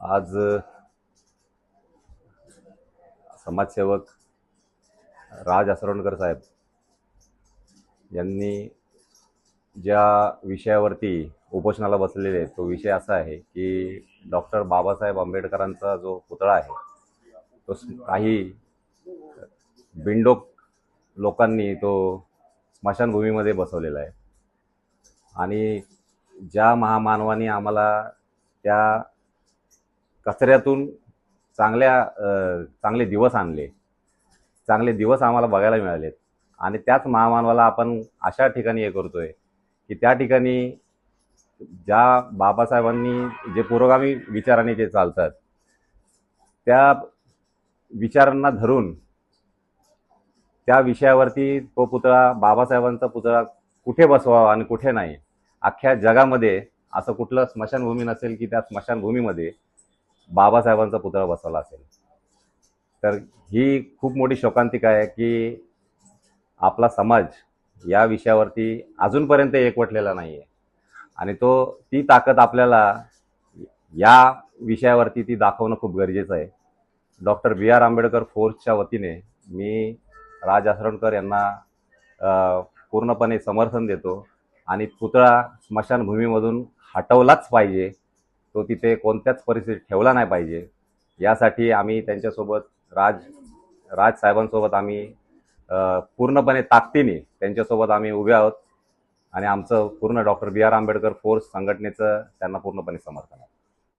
आज समाजसेवक राज असरोणकर साहेब यांनी ज्या विषयावरती उपोषणाला बसलेले तो विषय असा आहे की डॉक्टर बाबासाहेब आंबेडकरांचा जो पुतळा आहे तो काही बिंडोक लोकांनी तो स्मशानभूमीमध्ये बसवलेला आहे आणि ज्या महामानवानी आम्हाला त्या कचऱ्यातून चांगले दिवस आणले, चांगले दिवस आम्हाला बघायला मिळालेत आणि त्याच महामानवाला आपण अशा ठिकाणी हे करतोय की त्या ठिकाणी ज्या बाबासाहेबांनी जे पुरोगामी विचाराने जे चालतात त्या विचारांना धरून त्या विषयावरती तो पुतळा, बाबासाहेबांचा पुतळा कुठे बसवावा आणि कुठे नाही, अख्ख्या जगामध्ये असं कुठलं स्मशानभूमी नसेल की त्या स्मशानभूमीमध्ये बाबासाहेबांचा पुतळा बसवला असेल. तर ही खूप मोठी शोकांतिका आहे की आपला समाज या विषयावरती अजूनपर्यंत एकवटलेला नाही आहे आणि ती ताकद आपल्याला या विषयावरती ती दाखवणं खूप गरजेचं आहे. डॉक्टर बी आर आंबेडकर फोर्सच्या वतीने मी राज असरोणकर यांना पूर्णपणे समर्थन देतो आणि पुतळा स्मशानभूमीमधून हटवलाच पाहिजे, तो तिथे कोणत्याच परिस्थितीत ठेवला नाही पाहिजे. यासाठी आम्ही त्यांच्यासोबत राज साहेबांसोबत आम्ही पूर्णपणे ताकदीने त्यांच्यासोबत आम्ही उभे आहोत आणि आमचं पूर्ण डॉक्टर बी आर आंबेडकर फोर्स संघटनेचं त्यांना पूर्णपणे समर्थन आहे.